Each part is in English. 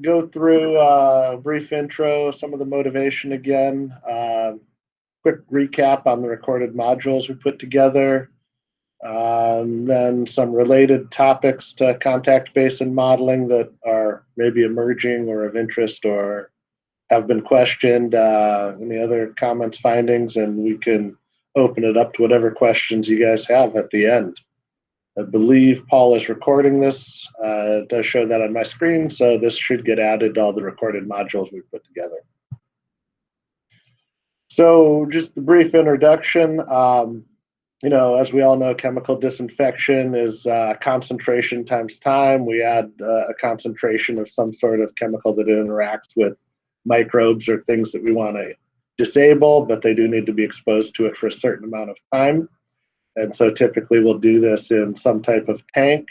go through a brief intro, some of the motivation again, quick recap on the recorded modules we put together, then some related topics to contact basin modeling that are maybe emerging or of interest or have been questioned, any other comments, findings, and we can open it up to whatever questions you guys have at the end. I believe Paul is recording this. It does show that on my screen, so this should get added to all the recorded modules we put together. So just the brief introduction. As we all know, chemical disinfection is concentration times time. We add a concentration of some sort of chemical that interacts with microbes or things that we want to disable, but they do need to be exposed to it for a certain amount of time. And so typically we'll do this in some type of tank.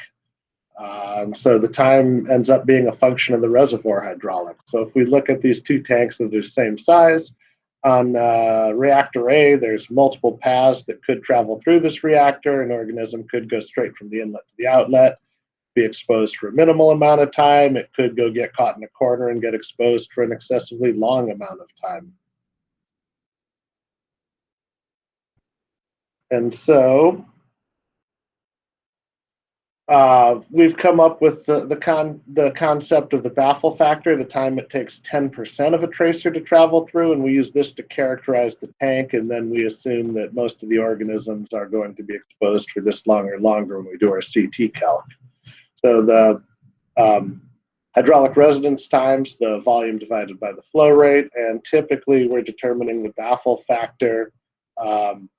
So the time ends up being a function of the reservoir hydraulics. So if we look at these two tanks that are the same size, on reactor A, there's multiple paths that could travel through this reactor. An organism could go straight from the inlet to the outlet, be exposed for a minimal amount of time. It could go get caught in a corner and get exposed for an excessively long amount of time. And so we've come up with the concept of the baffle factor, the time it takes 10% of a tracer to travel through, and we use this to characterize the tank, and then we assume that most of the organisms are going to be exposed for this long or longer when we do our CT calc. So the hydraulic residence times, the volume divided by the flow rate, and typically we're determining the baffle factor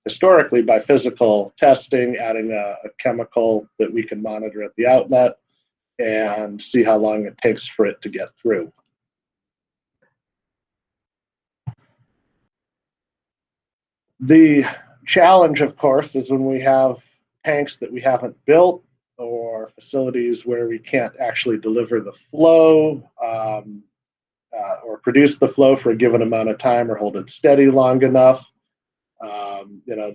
historically by physical testing, adding a chemical that we can monitor at the outlet and see how long it takes for it to get through. The challenge, of course, is when we have tanks that we haven't built or facilities where we can't actually deliver the flow or produce the flow for a given amount of time or hold it steady long enough.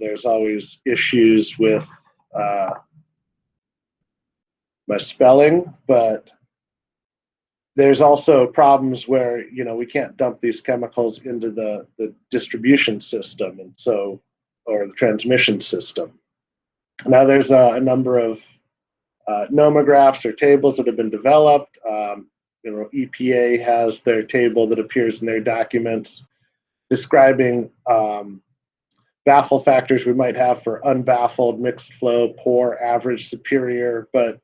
There's always issues with my spelling, but there's also problems where, we can't dump these chemicals into the distribution system or the transmission system. Now there's a number of nomographs or tables that have been developed. EPA has their table that appears in their documents describing baffle factors we might have for unbaffled, mixed flow, poor, average, superior, but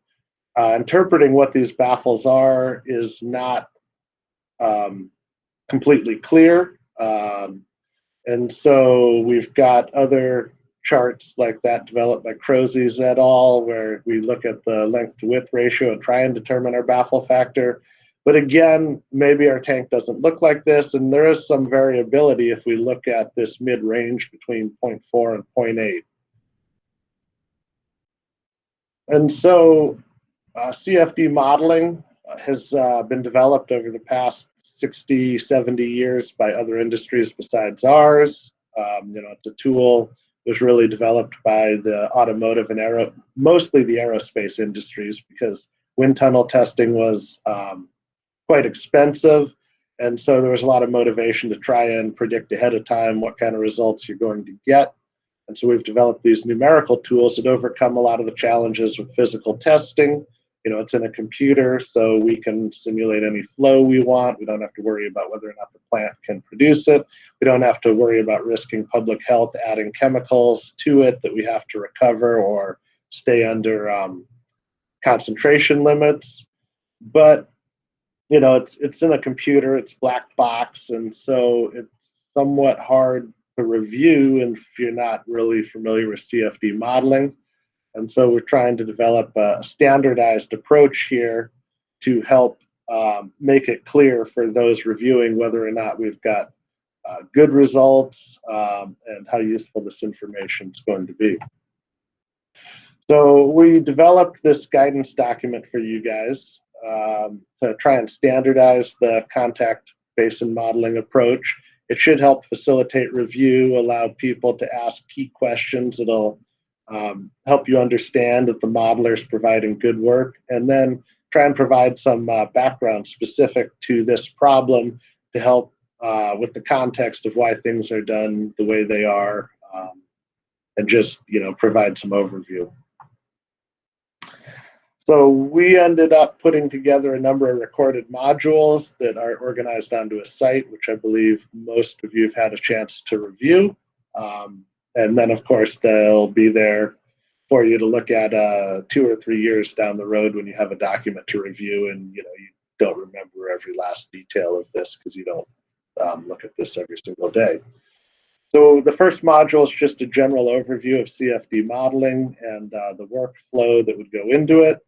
interpreting what these baffles are is not completely clear. And so we've got other charts like that developed by Crozes et al., where we look at the length to width ratio and try and determine our baffle factor. But again, maybe our tank doesn't look like this, and there is some variability if we look at this mid-range between 0.4 and 0.8. And so CFD modeling has been developed over the past 60, 70 years by other industries besides ours. It's a tool that was really developed by the automotive and mostly the aerospace industries, because wind tunnel testing was quite expensive, and so there was a lot of motivation to try and predict ahead of time what kind of results you're going to get. And so we've developed these numerical tools that overcome a lot of the challenges with physical testing. It's in a computer, so we can simulate any flow we want. We don't have to worry about whether or not the plant can produce it. We don't have to worry about risking public health, adding chemicals to it that we have to recover or stay under concentration limits. But it's in a computer, it's black box, and so it's somewhat hard to review if you're not really familiar with CFD modeling. And so we're trying to develop a standardized approach here to help make it clear for those reviewing whether or not we've got good results and how useful this information is going to be. So we developed this guidance document for you guys to try and standardize the contact basin modeling approach. It should help facilitate review, allow people to ask key questions. It'll help you understand that the modeler is providing good work, and then try and provide some background specific to this problem to help with the context of why things are done the way they are, and just provide some overview. So we ended up putting together a number of recorded modules that are organized onto a site, which I believe most of you have had a chance to review. And then, of course, they'll be there for you to look at 2 or 3 years down the road when you have a document to review and you don't remember every last detail of this because you don't look at this every single day. So the first module is just a general overview of CFD modeling and the workflow that would go into it.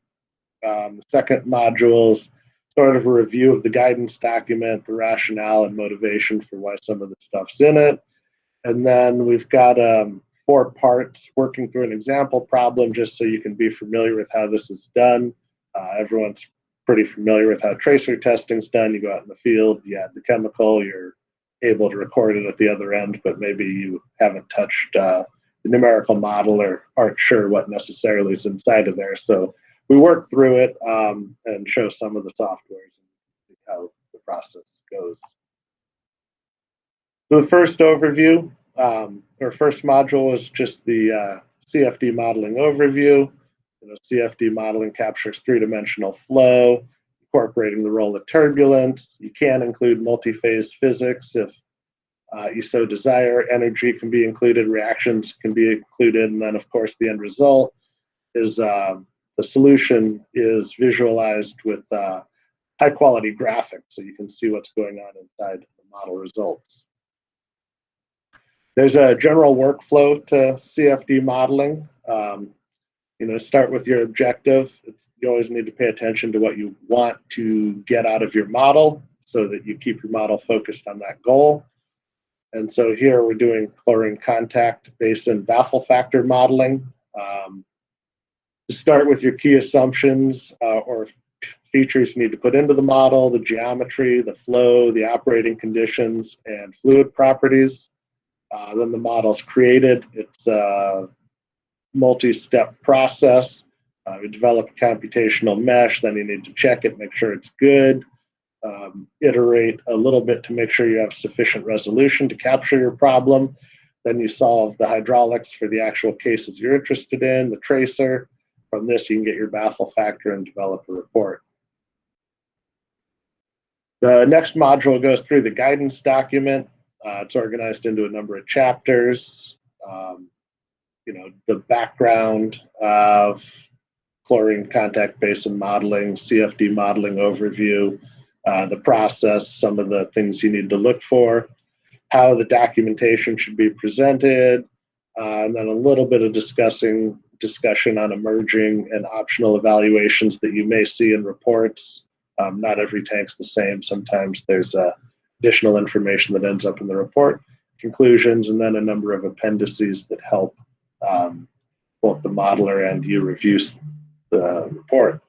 The second module is sort of a review of the guidance document, the rationale and motivation for why some of the stuff's in it. And then we've got 4 parts working through an example problem just so you can be familiar with how this is done. Everyone's pretty familiar with how tracer testing is done. You go out in the field, you add the chemical, you're able to record it at the other end, but maybe you haven't touched the numerical model or aren't sure what necessarily is inside of there. So we work through it and show some of the softwares and see how the process goes. So the first overview, or first module, is just the CFD modeling overview. CFD modeling captures 3-dimensional flow, incorporating the role of turbulence. You can include multi-phase physics if you so desire. Energy can be included, reactions can be included, and then, of course, the end result is the solution is visualized with high-quality graphics, so you can see what's going on inside the model results. There's a general workflow to CFD modeling. Start with your objective. You always need to pay attention to what you want to get out of your model so that you keep your model focused on that goal. And so here we're doing chlorine contact basin baffle factor modeling. To start with your key assumptions or features you need to put into the model, the geometry, the flow, the operating conditions, and fluid properties. Then the model's created. It's a multi-step process. We develop a computational mesh, then you need to check it, make sure it's good. Iterate a little bit to make sure you have sufficient resolution to capture your problem. Then you solve the hydraulics for the actual cases you're interested in, the tracer. From this, you can get your baffle factor and develop a report. The next module goes through the guidance document. It's organized into a number of chapters. The background of chlorine contact basin modeling, CFD modeling overview, the process, some of the things you need to look for, how the documentation should be presented, and then a little bit of discussion on emerging and optional evaluations that you may see in reports. Not every tank's the same. Sometimes there's additional information that ends up in the report, conclusions, and then a number of appendices that help both the modeler and you review the report.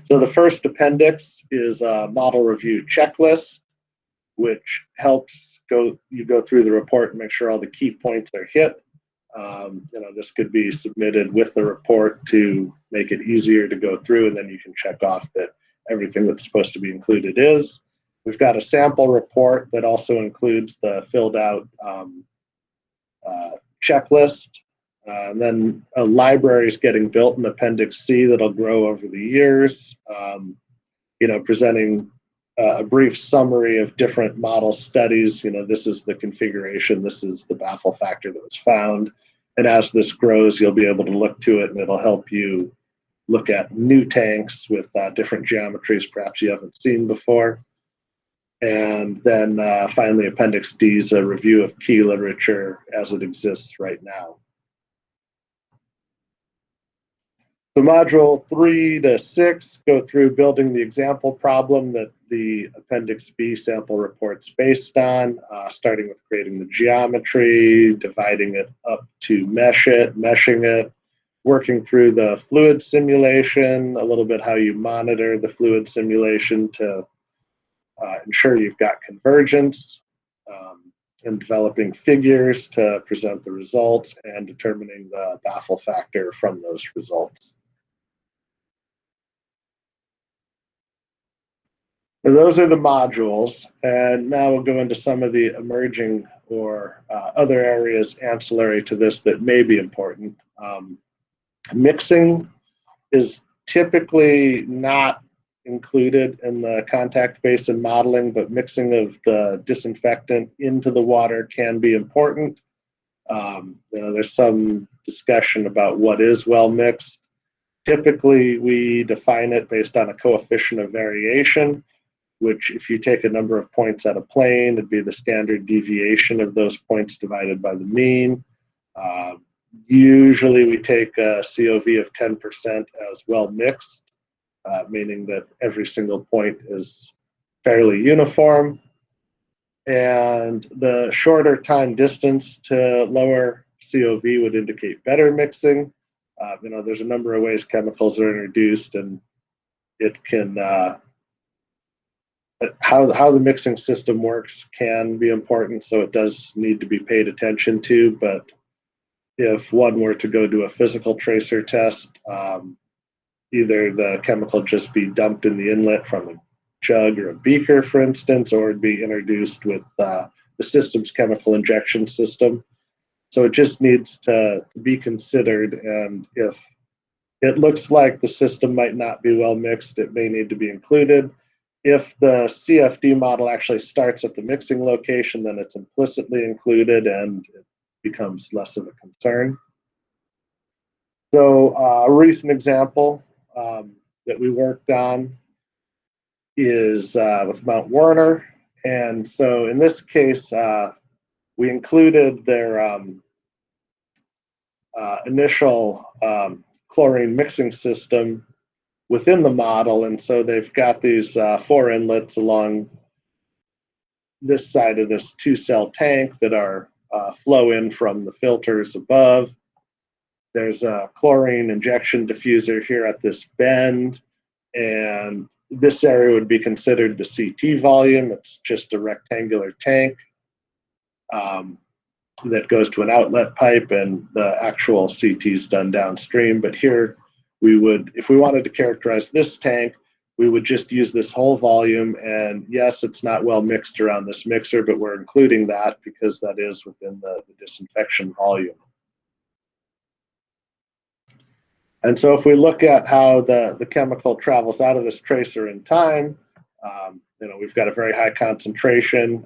So the first appendix is a model review checklist, which helps you go through the report and make sure all the key points are hit. This could be submitted with the report to make it easier to go through, and then you can check off that everything that's supposed to be included is. We've got a sample report that also includes the filled out checklist. And then a library is getting built in Appendix C that'll grow over the years, presenting a brief summary of different model studies. This is the configuration, this is the baffle factor that was found. And as this grows, you'll be able to look to it and it'll help you look at new tanks with different geometries perhaps you haven't seen before. And then finally, Appendix D is a review of key literature as it exists right now. So module 3 to 6 go through building the example problem that the Appendix B sample report's based on, starting with creating the geometry, dividing it up to meshing it, working through the fluid simulation, a little bit how you monitor the fluid simulation to ensure you've got convergence, and developing figures to present the results and determining the baffle factor from those results. So those are the modules, and now we'll go into some of the emerging or other areas ancillary to this that may be important. Mixing is typically not included in the contact basin modeling, but mixing of the disinfectant into the water can be important. There's some discussion about what is well mixed. Typically, we define it based on a coefficient of variation, which if you take a number of points at a plane, it'd be the standard deviation of those points divided by the mean. Uh, Usually we take a COV of 10% as well mixed, meaning that every single point is fairly uniform. And the shorter time distance to lower COV would indicate better mixing. There's a number of ways chemicals are introduced, and it can how the mixing system works can be important, so it does need to be paid attention to. But if one were to go do a physical tracer test, either the chemical just be dumped in the inlet from a jug or a beaker, for instance, or it'd be introduced with the system's chemical injection system. So it just needs to be considered, and if it looks like the system might not be well mixed, it may need to be included. If the CFD model actually starts at the mixing location, then it's implicitly included and it becomes less of a concern. So a recent example that we worked on is with Mount Werner. And so in this case, we included their initial chlorine mixing system within the model. And so they've got these 4 inlets along this side of this 2-cell tank that are flow in from the filters above. There's a chlorine injection diffuser here at this bend, and this area would be considered the CT volume. It's just a rectangular tank that goes to an outlet pipe, and the actual CT is done downstream. But here we would, if we wanted to characterize this tank, we would just use this whole volume. And yes, it's not well mixed around this mixer, but we're including that because that is within the disinfection volume. And so if we look at how the chemical travels out of this tracer in time, we've got a very high concentration,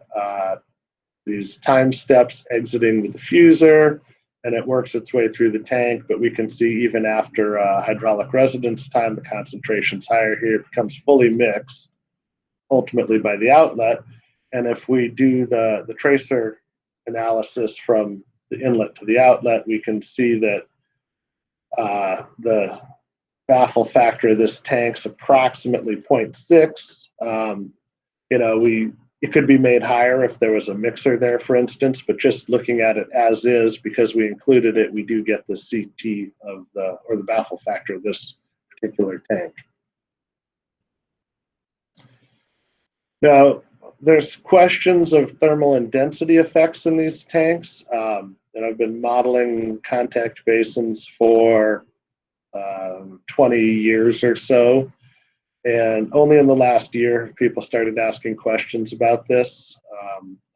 these time steps exiting the diffuser, and it works its way through the tank. But we can see even after hydraulic residence time, the concentration's higher here. It becomes fully mixed, ultimately by the outlet. And if we do the tracer analysis from the inlet to the outlet, we can see that the baffle factor of this tank's approximately 0.6. It could be made higher if there was a mixer there, for instance, but just looking at it as is, because we included it, we do get the CT of the baffle factor of this particular tank. Now, there's questions of thermal and density effects in these tanks. And I've been modeling contact basins for 20 years or so. And only in the last year, people started asking questions about this.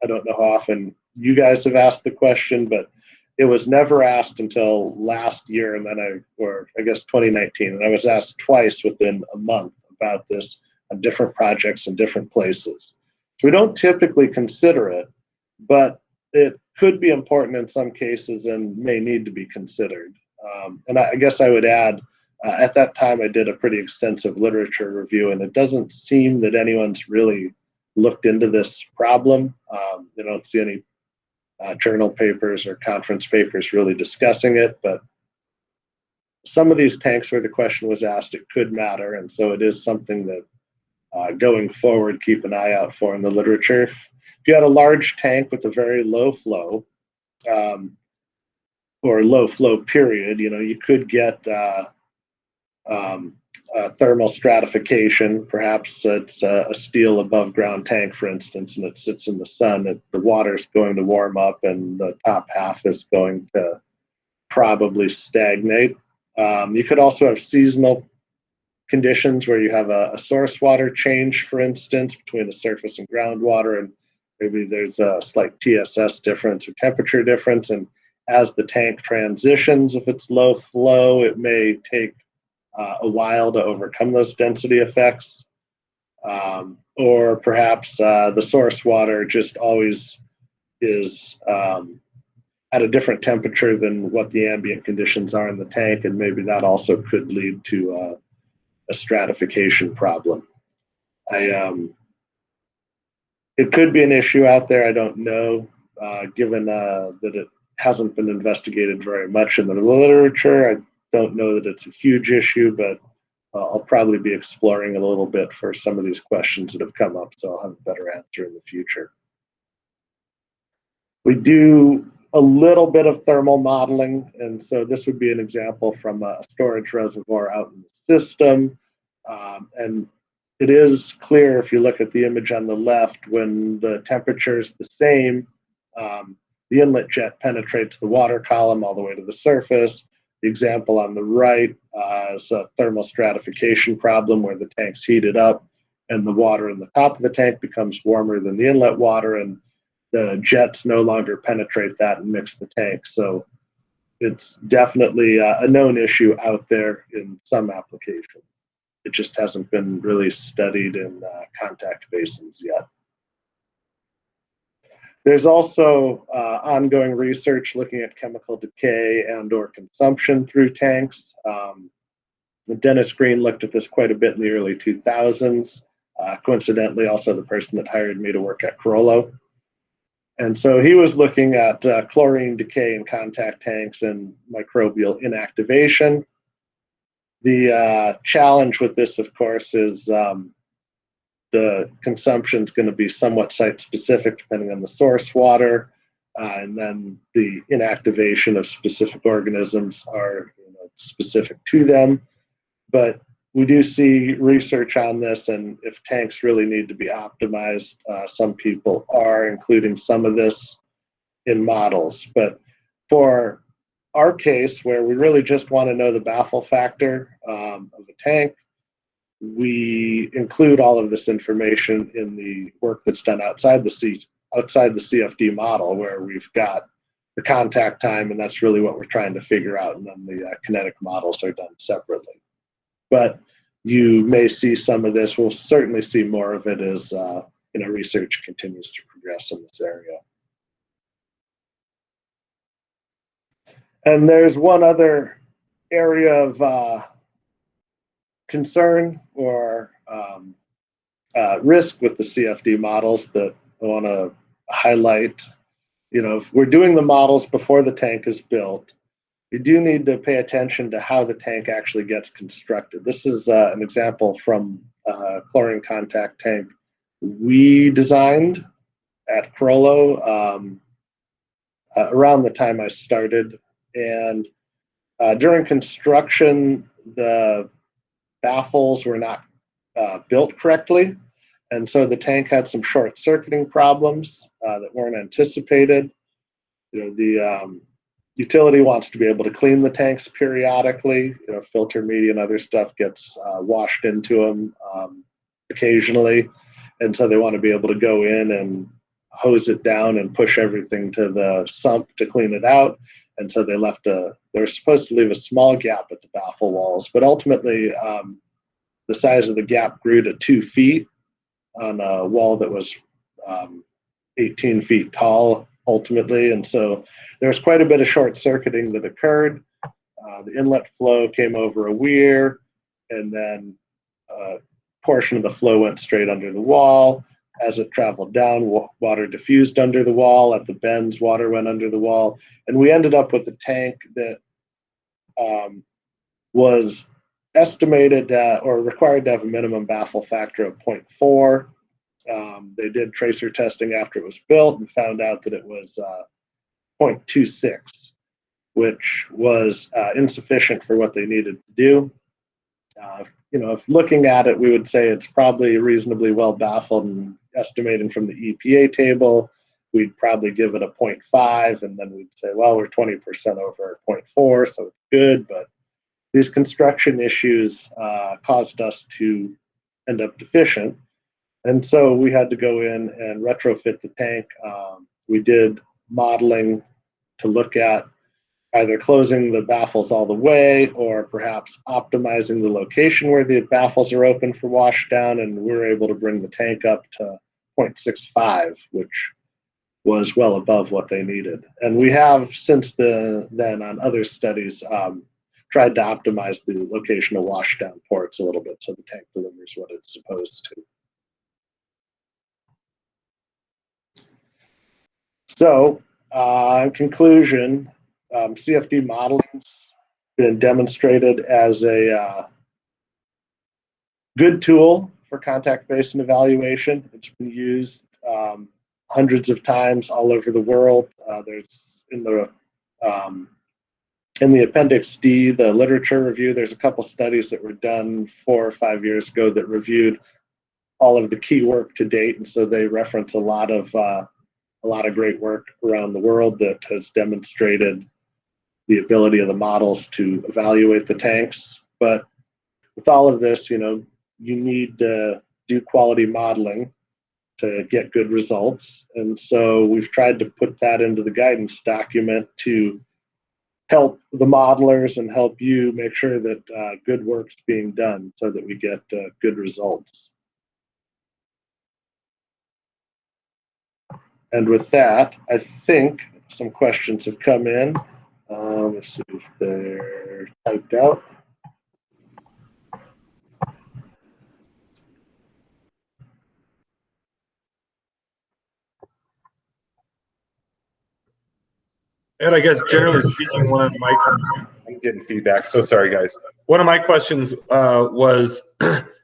I don't know how often you guys have asked the question, but it was never asked until last year, and then I guess 2019. And I was asked twice within a month about this on different projects in different places. So we don't typically consider it, but it could be important in some cases and may need to be considered. And I guess I would add, at that time, I did a pretty extensive literature review, and it doesn't seem that anyone's really looked into this problem. You don't see any journal papers or conference papers really discussing it, but some of these tanks where the question was asked, it could matter. And so it is something that going forward, keep an eye out for in the literature. If you had a large tank with a very low flow, or low flow period, you could get thermal stratification. Perhaps it's a steel above ground tank, for instance, and it sits in the sun. The water's going to warm up and the top half is going to probably stagnate. You could also have seasonal conditions where you have a source water change, for instance, between the surface and groundwater, and maybe there's a slight TSS difference or temperature difference. And as the tank transitions, if it's low flow, it may take a while to overcome those density effects. Or perhaps the source water just always is at a different temperature than what the ambient conditions are in the tank, and maybe that also could lead to a stratification problem. It could be an issue out there. I don't know, given that it hasn't been investigated very much in the literature. I don't know that it's a huge issue, but I'll probably be exploring a little bit for some of these questions that have come up, so I'll have a better answer in the future. We do a little bit of thermal modeling, and so this would be an example from a storage reservoir out in the system. And it is clear if you look at the image on the left, when the temperature is the same, the inlet jet penetrates the water column all the way to the surface. The example on the right is a thermal stratification problem where the tank's heated up and the water in the top of the tank becomes warmer than the inlet water, and the jets no longer penetrate that and mix the tank. So it's definitely a known issue out there in some applications. It just hasn't been really studied in contact basins yet. There's also ongoing research looking at chemical decay and or consumption through tanks. Dennis Green looked at this quite a bit in the early 2000s. Coincidentally, also the person that hired me to work at Corollo. And so he was looking at chlorine decay in contact tanks and microbial inactivation. The challenge with this, of course, is the consumption is going to be somewhat site-specific depending on the source water, and then the inactivation of specific organisms are specific to them. But we do see research on this, and if tanks really need to be optimized, some people are including some of this in models. But for our case, where we really just want to know the baffle factor of a tank, we include all of this information in the work that's done outside the CFD model, where we've got the contact time, and that's really what we're trying to figure out, and then the kinetic models are done separately. But you may see some of this. We'll certainly see more of it as research continues to progress in this area. And there's one other area of concern or risk with the CFD models that I want to highlight. If we're doing the models before the tank is built, you do need to pay attention to how the tank actually gets constructed. This is an example from a chlorine contact tank we designed at Corollo around the time I started. And during construction, the baffles were not built correctly. And so the tank had some short-circuiting problems that weren't anticipated. The utility wants to be able to clean the tanks periodically. Filter media and other stuff gets washed into them occasionally. And so they want to be able to go in and hose it down and push everything to the sump to clean it out. And so they were supposed to leave a small gap at the baffle walls, but ultimately the size of the gap grew to 2 feet on a wall that was 18 feet tall ultimately. And so there was quite a bit of short circuiting that occurred. The inlet flow came over a weir, and then a portion of the flow went straight under the wall. As it traveled down, water diffused under the wall. At the bends, water went under the wall. And we ended up with a tank that was estimated or required to have a minimum baffle factor of 0.4. They did tracer testing after it was built and found out that it was 0.26, which was insufficient for what they needed to do. If looking at it, we would say it's probably reasonably well baffled, and estimating from the EPA table, we'd probably give it a 0.5, and then we'd say, well, we're 20% over 0.4, so it's good, but these construction issues caused us to end up deficient. And so we had to go in and retrofit the tank. We did modeling to look at either closing the baffles all the way or perhaps optimizing the location where the baffles are open for washdown. And we were able to bring the tank up to 0.65, which was well above what they needed. And we have since then on other studies tried to optimize the location of washdown ports a little bit so the tank delivers what it's supposed to. So, in conclusion, CFD modeling's been demonstrated as a good tool for contact basin evaluation. It's been used hundreds of times all over the world. There's in the Appendix D, the literature review, there's a couple studies that were done 4 or 5 years ago that reviewed all of the key work to date, and so they reference a lot of great work around the world that has demonstrated the ability of the models to evaluate the tanks. But with all of this, you need to do quality modeling to get good results. And so we've tried to put that into the guidance document to help the modelers and help you make sure that good work's being done so that we get good results. And with that, I think some questions have come in. Let's see if they're typed out. And I guess generally speaking, I'm getting feedback, so sorry guys. One of my questions was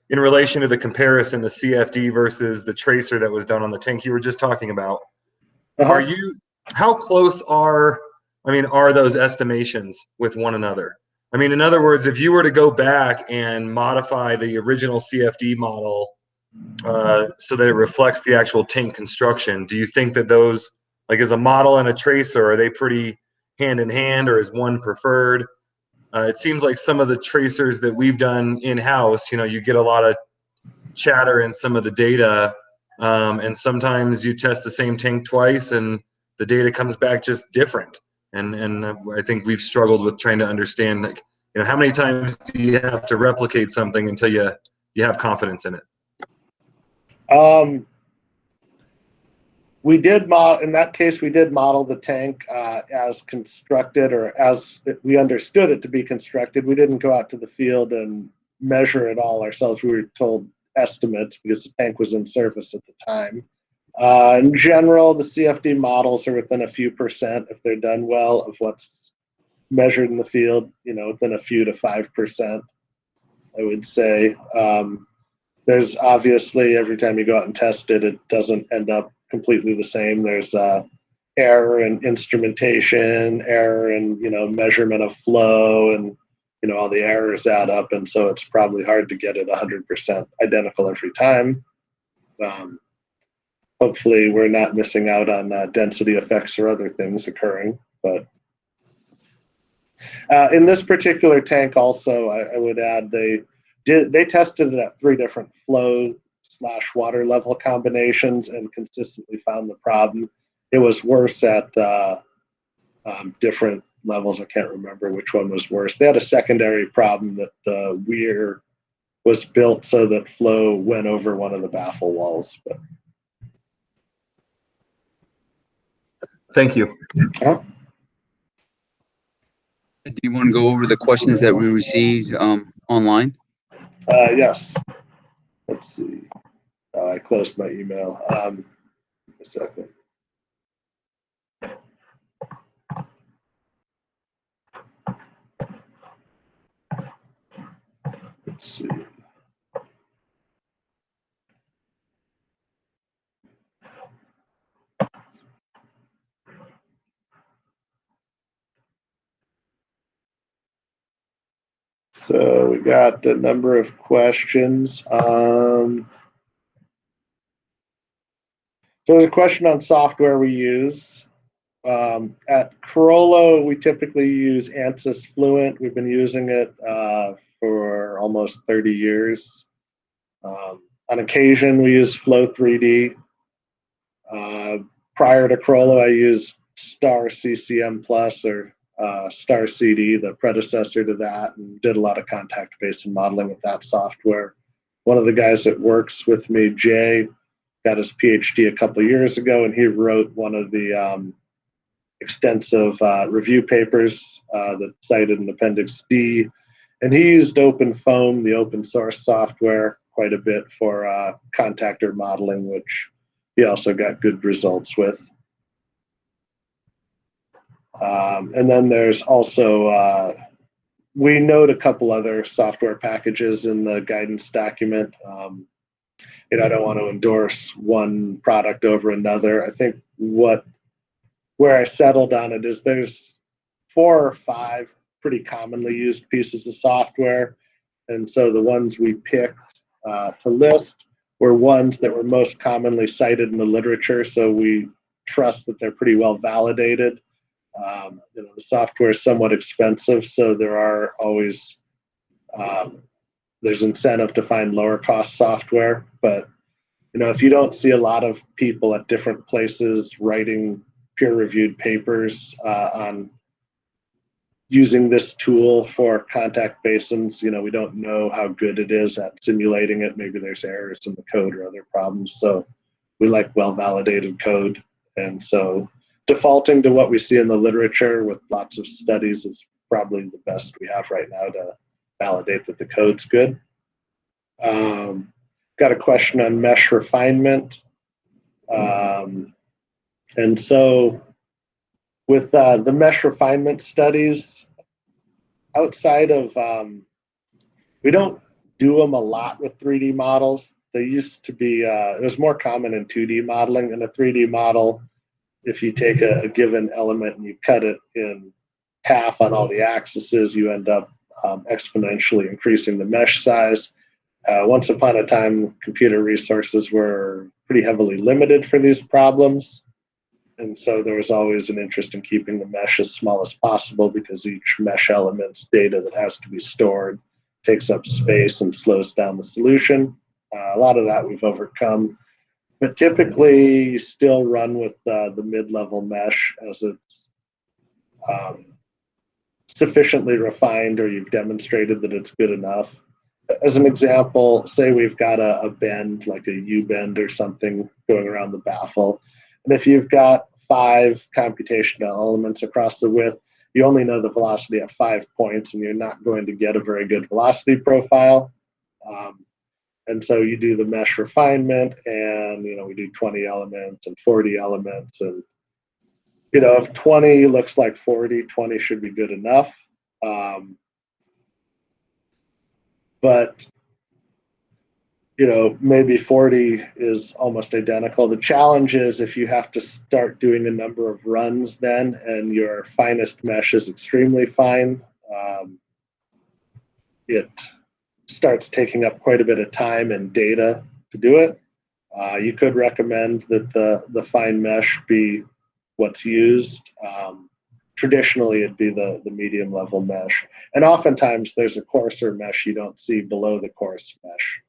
in relation to the comparison, the CFD versus the tracer that was done on the tank you were just talking about. How close are those estimations with one another? I mean, in other words, if you were to go back and modify the original CFD model so that it reflects the actual tank construction, do you think that those, like as a model and a tracer, are they pretty hand in hand, or is one preferred? It seems like some of the tracers that we've done in-house, you get a lot of chatter in some of the data, and sometimes you test the same tank twice and the data comes back just different. And I think we've struggled with trying to understand, like, how many times do you have to replicate something until you have confidence in it? We did in that case, we did model the tank as constructed, or as we understood it to be constructed. We didn't go out to the field and measure it all ourselves. We were told estimates because the tank was in service at the time. In general, the CFD models are within a few percent, if they're done well, of what's measured in the field, within a few to 5%, I would say. There's obviously, every time you go out and test it, it doesn't end up completely the same. There's error in instrumentation, error in measurement of flow, and all the errors add up, and so it's probably hard to get it 100% identical every time. Hopefully we're not missing out on density effects or other things occurring. But in this particular tank also, I would add they tested it at 3 different flow/water level combinations and consistently found the problem. It was worse at different levels. I can't remember which one was worse. They had a secondary problem that the weir was built so that flow went over one of the baffle walls. But thank you. Do you want to go over the questions that we received online? Yes. Let's see. I closed my email. A second. Let's see. So we got a number of questions. So there's a question on software we use. At Corolla, we typically use ANSYS Fluent. We've been using it for almost 30 years. On occasion, we use Flow 3D. Prior to Corolla, I used Star CCM Plus or Star CD, the predecessor to that, and did a lot of contact basin modeling with that software. One of the guys that works with me, Jay, got his PhD a couple of years ago, and he wrote one of the extensive review papers that's cited in Appendix D. And he used OpenFOAM, the open source software, quite a bit for contactor modeling, which he also got good results with. And then there's also, we note a couple other software packages in the guidance document. I don't want to endorse one product over another. I think where I settled on it is there's 4 or 5 pretty commonly used pieces of software. And so the ones we picked to list were ones that were most commonly cited in the literature. So we trust that they're pretty well validated. The software is somewhat expensive, so there are always there's incentive to find lower cost software. But if you don't see a lot of people at different places writing peer-reviewed papers on using this tool for contact basins, we don't know how good it is at simulating it. Maybe there's errors in the code or other problems. So we like well-validated code, and so defaulting to what we see in the literature with lots of studies is probably the best we have right now to validate that the code's good. Got a question on mesh refinement. And so with the mesh refinement studies, outside of, we don't do them a lot with 3D models. They used to be, it was more common in 2D modeling. In a 3D model, if you take a given element and you cut it in half on all the axes, you end up exponentially increasing the mesh size. Once upon a time, computer resources were pretty heavily limited for these problems. And so there was always an interest in keeping the mesh as small as possible because each mesh element's data that has to be stored takes up space and slows down the solution. A lot of that we've overcome. But typically, you still run with the mid-level mesh as it's sufficiently refined or you've demonstrated that it's good enough. As an example, say we've got a bend, like a U-bend or something going around the baffle. And if you've got 5 computational elements across the width, you only know the velocity at 5 points, and you're not going to get a very good velocity profile. And so you do the mesh refinement, and we do 20 elements and 40 elements, and if 20 looks like 40, 20 should be good enough. But maybe 40 is almost identical. The challenge is if you have to start doing a number of runs then, and your finest mesh is extremely fine, it starts taking up quite a bit of time and data to do it. You could recommend that the fine mesh be what's used. Traditionally, it'd be the medium level mesh. And oftentimes there's a coarser mesh you don't see below the coarse mesh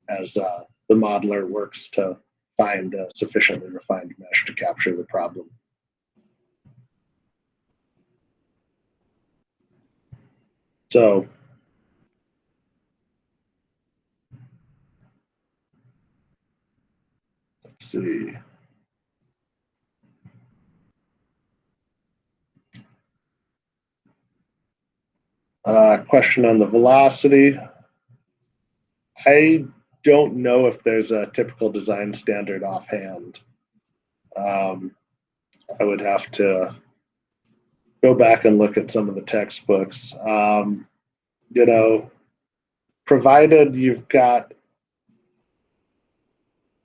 as the modeler works to find a sufficiently refined mesh to capture the problem. So let's see. Question on the velocity. I don't know if there's a typical design standard offhand. I would have to go back and look at some of the textbooks. Provided you've got,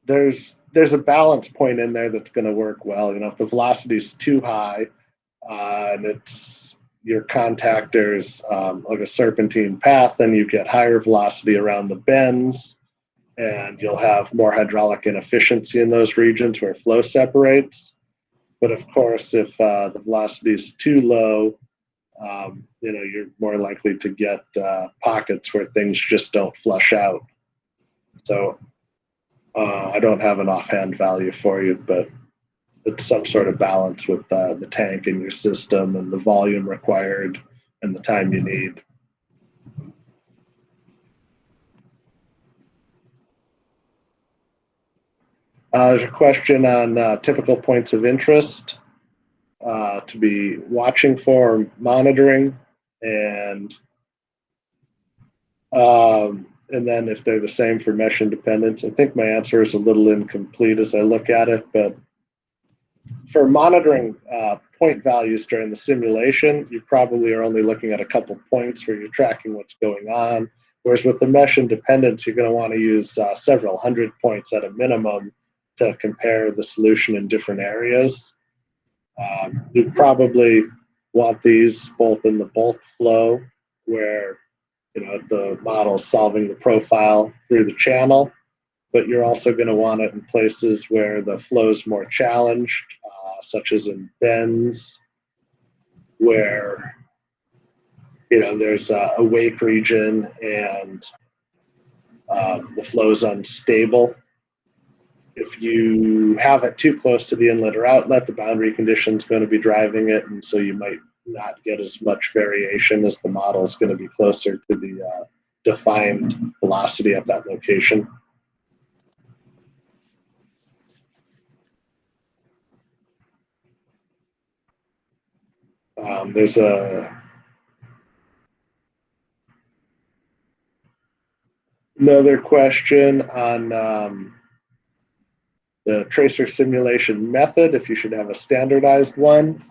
there's a balance point in there that's going to work well. If the velocity is too high and it's your contactors like a serpentine path, then you get higher velocity around the bends, and you'll have more hydraulic inefficiency in those regions where flow separates. But of course, if the velocity is too low, you're more likely to get pockets where things just don't flush out. So I don't have an offhand value for you, but it's some sort of balance with the tank in your system and the volume required and the time you need. There's a question on typical points of interest to be watching for or monitoring, and then if they're the same for mesh independence. I think my answer is a little incomplete as I look at it, but for monitoring point values during the simulation, you probably are only looking at a couple points where you're tracking what's going on. Whereas with the mesh independence, you're going to want to use several hundred points at a minimum to compare the solution in different areas. You probably want these both in the bulk flow, where the model is solving the profile through the channel, but you're also going to want it in places where the flow is more challenged, such as in bends, where there's a wake region and the flow is unstable. If you have it too close to the inlet or outlet, the boundary condition is going to be driving it, and so you might not get as much variation as the model is going to be closer to the defined velocity at that location. There's another question on the tracer simulation method, if you should have a standardized one.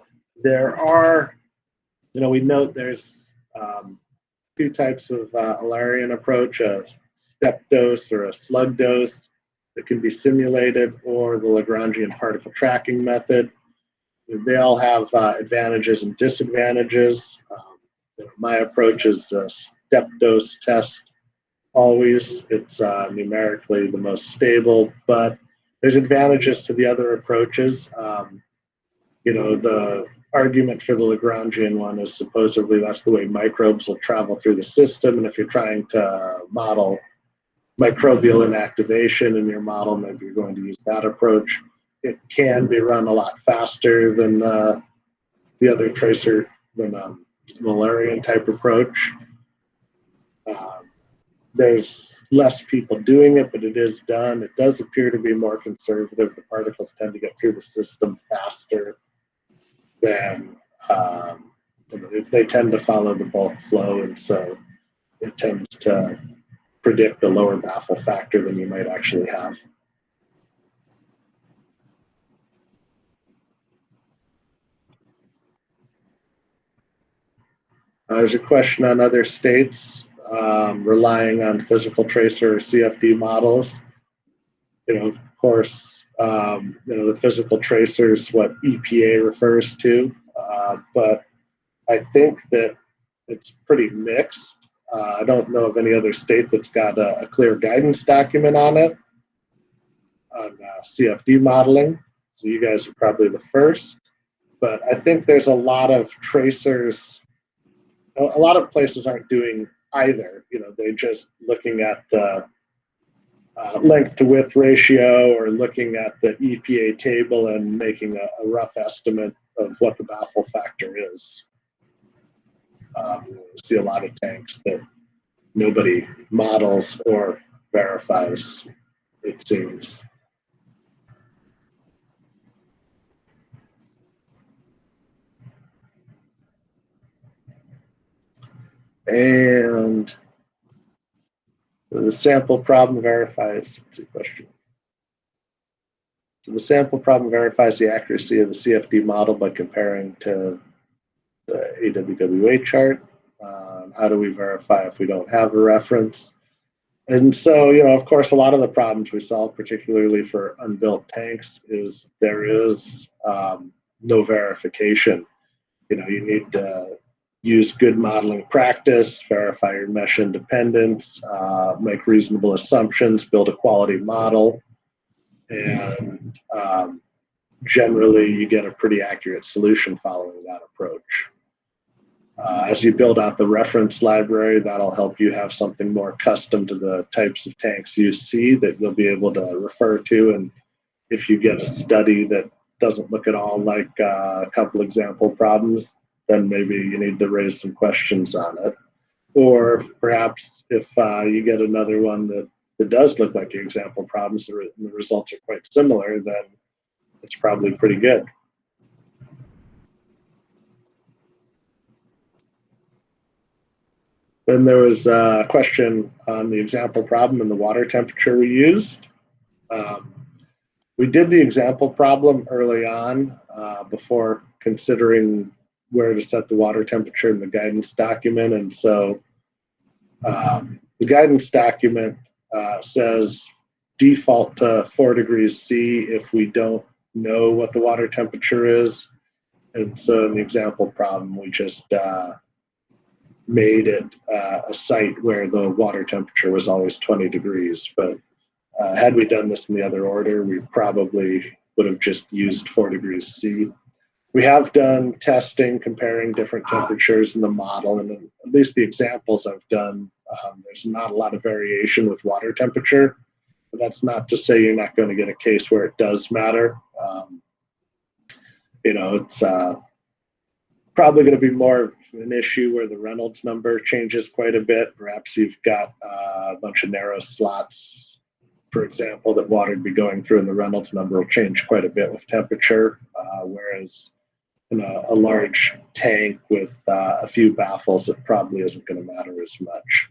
There are, we note there's two types of Eulerian approach, a step dose or a slug dose that can be simulated, or the Lagrangian particle tracking method. They all have advantages and disadvantages. My approach is a step dose test always. It's numerically the most stable, but there's advantages to the other approaches. The argument for the Lagrangian one is supposedly that's the way microbes will travel through the system, and if you're trying to model microbial inactivation in your model, maybe you're going to use that approach. It can be run a lot faster than the other tracer, than Eulerian type approach. There's less people doing it, but it is done. It does appear to be more conservative. The particles tend to get through the system faster than they tend to follow the bulk flow, and so it tends to predict a lower baffle factor than you might actually have. There's a question on other states relying on physical tracer or CFD models. Of course, the physical tracer is what EPA refers to, but I think that it's pretty mixed. I don't know of any other state that's got a clear guidance document on it, on CFD modeling. So you guys are probably the first. But I think there's a lot of tracers. A lot of places aren't doing either. They're just looking at the length to width ratio or looking at the EPA table and making a rough estimate of what the baffle factor is. We see a lot of tanks that nobody models or verifies, it seems. And the sample problem verifies, it's a question. So the sample problem verifies the accuracy of the CFD model by comparing to the AWWA chart. How do we verify if we don't have a reference? And so, of course, a lot of the problems we solve, particularly for unbuilt tanks, is there is no verification. You need to use good modeling practice, verify your mesh independence, make reasonable assumptions, build a quality model. And generally you get a pretty accurate solution following that approach. As you build out the reference library, that'll help you have something more custom to the types of tanks you see that you'll be able to refer to. And if you get a study that doesn't look at all like a couple example problems, then maybe you need to raise some questions on it. Or perhaps if you get another one that does look like your example problems and the results are quite similar, then it's probably pretty good. Then there was a question on the example problem and the water temperature we used. We did the example problem early on before considering where to set the water temperature in the guidance document. And so the guidance document says default to 4 degrees C if we don't know what the water temperature is. And so in the example problem, we just made it a site where the water temperature was always 20 degrees. But had we done this in the other order, we probably would have just used 4 degrees C. We have done testing comparing different temperatures in the model, and at least the examples I've done, there's not a lot of variation with water temperature. But that's not to say you're not going to get a case where it does matter. It's probably going to be more of an issue where the Reynolds number changes quite a bit. Perhaps you've got a bunch of narrow slots, for example, that water would be going through, and the Reynolds number will change quite a bit with temperature, whereas in a large tank with a few baffles, it probably isn't going to matter as much.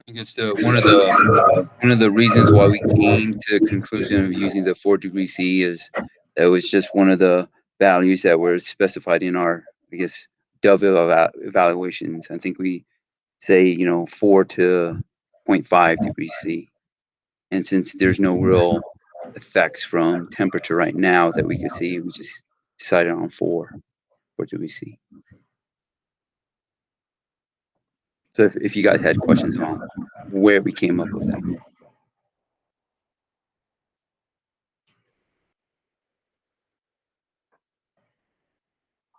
I guess one of the reasons why we came to the conclusion of using the 4 degrees C is that was just one of the values that were specified in our, I guess, Dove evaluations. I think we say 4 to 0.5 degrees C, and since there's no real effects from temperature right now that we could see, we just decided on 4 degrees C. So if you guys had questions on where we came up with them.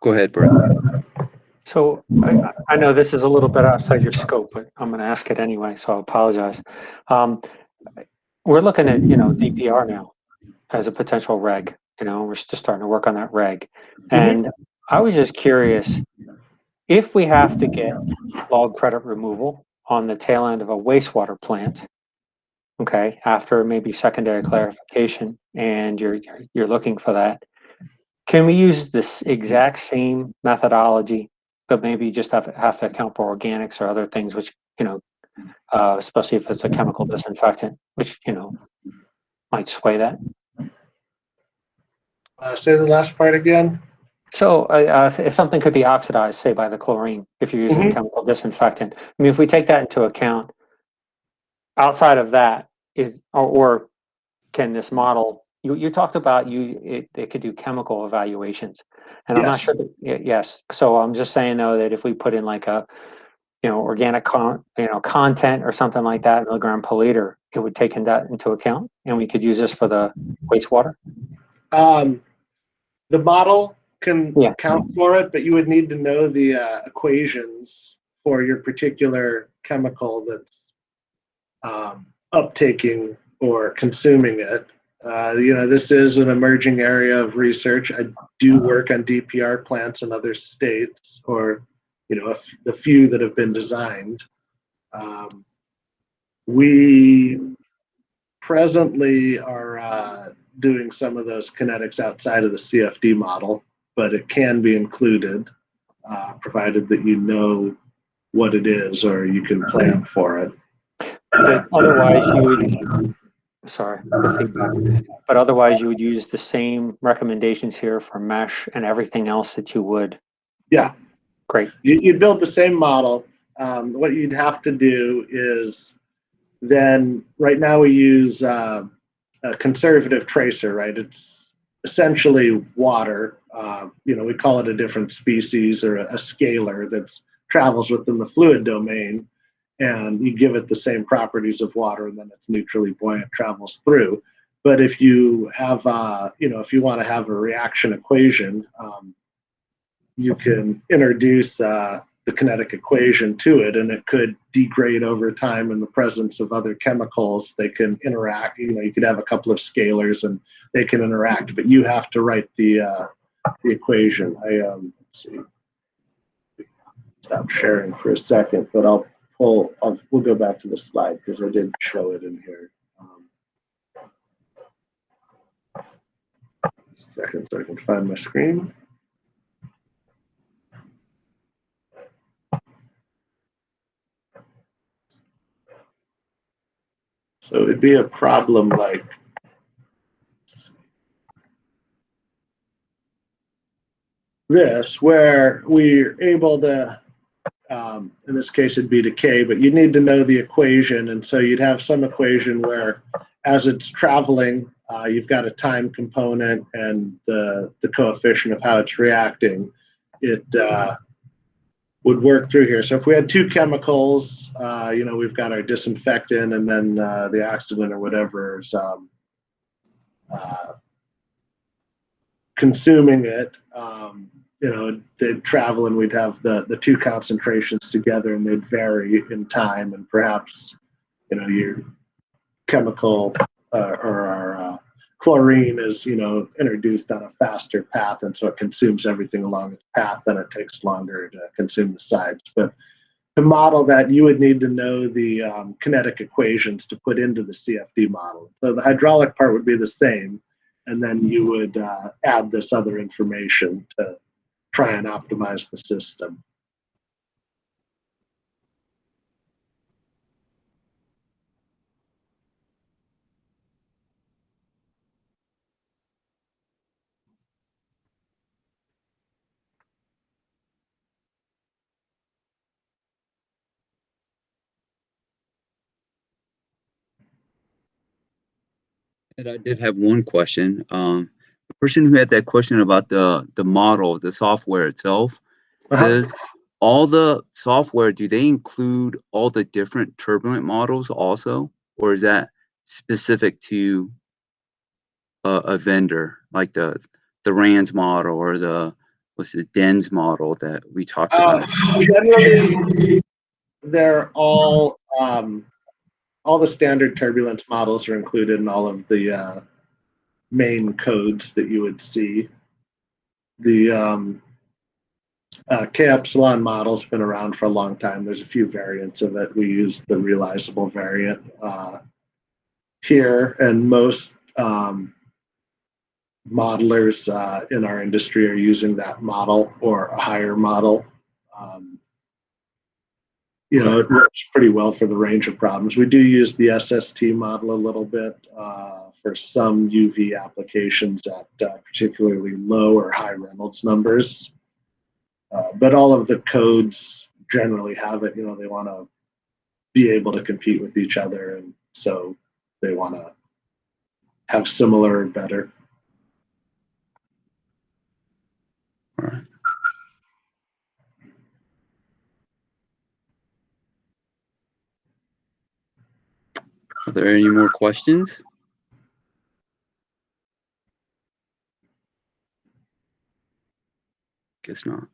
Go ahead, Bert. So I know this is a little bit outside your scope, but I'm going to ask it anyway, so I apologize. We're looking at, DPR now as a potential reg. We're just starting to work on that reg. And I was just curious, if we have to get log credit removal on the tail end of a wastewater plant, okay, after maybe secondary clarification, and you're looking for that, can we use this exact same methodology, but maybe just have to account for organics or other things, which, especially if it's a chemical disinfectant, which, might sway that? Say the last part again. So if something could be oxidized, say by the chlorine, if you're using a chemical disinfectant, I mean, if we take that into account, outside of that, or can this model, you talked about it could do chemical evaluations, and I'm not sure yes. So I'm just saying though that if we put in like a organic content or something like that, milligram per liter, it would take that into account, and we could use this for the wastewater. The model can account for it, but you would need to know the equations for your particular chemical that's uptaking or consuming it. This is an emerging area of research. I do work on DPR plants in other states, or the few that have been designed. We presently are doing some of those kinetics outside of the CFD model, but it can be included, provided that you know what it is or you can plan for it. But otherwise, you would. Sorry, the feedback. But otherwise, you would use the same recommendations here for mesh and everything else that you would. Yeah. Great. You'd build the same model. What you'd have to do is then, right now we use a conservative tracer, right? It's essentially water. We call it a different species or a scalar that travels within the fluid domain. and you give it the same properties of water, and then it's neutrally buoyant, travels through. But if you have, if you want to have a reaction equation, you can introduce the kinetic equation to it, and it could degrade over time in the presence of other chemicals. They can interact. You could have a couple of scalars, and they can interact, but you have to write the equation. Let's see. Stop sharing for a second, but we'll go back to the slide because I did show it in here. Second, so I can find my screen. So it'd be a problem like this, where we're able to, in this case it'd be decay, but you need to know the equation. And so you'd have some equation where as it's traveling, you've got a time component and the coefficient of how it's reacting. It would work through here. So if we had two chemicals, we've got our disinfectant and then the accident or whatever is consuming it, they'd travel and we'd have the two concentrations together and they'd vary in time, and perhaps, your chemical or our chlorine is, introduced on a faster path, and so it consumes everything along its path, and it takes longer to consume the sides. But to model that, you would need to know the kinetic equations to put into the CFD model. So the hydraulic part would be the same, and then you would add this other information to try and optimize the system. And I did have one question. The person who had that question about the model, the software itself, does all the software, do they include all the different turbulent models also, or is that specific to a vendor, like the RANS model or the DENS model that we talked about? Generally, they're all the standard turbulence models are included in all of the main codes that you would see. The K epsilon model's been around for a long time. There's a few variants of it. We use the realizable variant here, and most modelers in our industry are using that model or a higher model. It works pretty well for the range of problems. We do use the SST model a little bit for some UV applications at particularly low or high Reynolds numbers. But all of the codes generally have it. They want to be able to compete with each other, and so they want to have similar or better. All right. Are there any more questions? Guess not.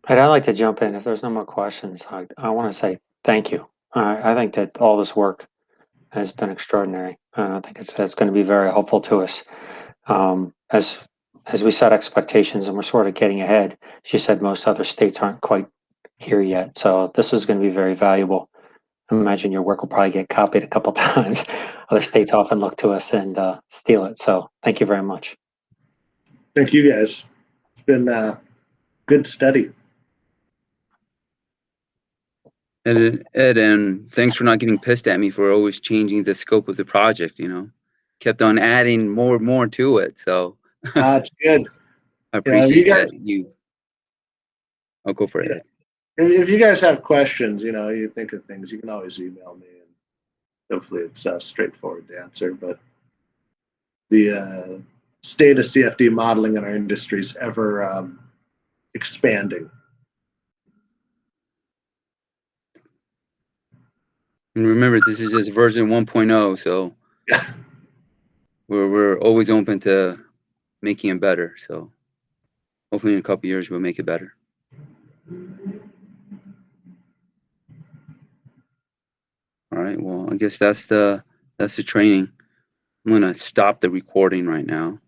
I'd like to jump in if there's no more questions. I want to say thank you. I think that all this work has been extraordinary. I think it's going to be very helpful to us as we set expectations, and we're sort of getting ahead. As you said, most other states aren't quite here yet, so this is going to be very valuable. I imagine your work will probably get copied a couple times. Other states often look to us and steal it. So thank you very much. Thank you, guys. It's been a good study. Ed, and thanks for not getting pissed at me for always changing the scope of the project. Kept on adding more and more to it. So It's good. I appreciate guys, that. I'll go for it. If you guys have questions, you think of things, you can always email me, and hopefully it's straightforward to answer. But the state of CFD modeling in our industry is ever expanding. And remember, this is just version 1.0, so Yeah. we're always open to making it better. So hopefully in a couple years we'll make it better. All right. Well, I guess that's the training. I'm gonna stop the recording right now.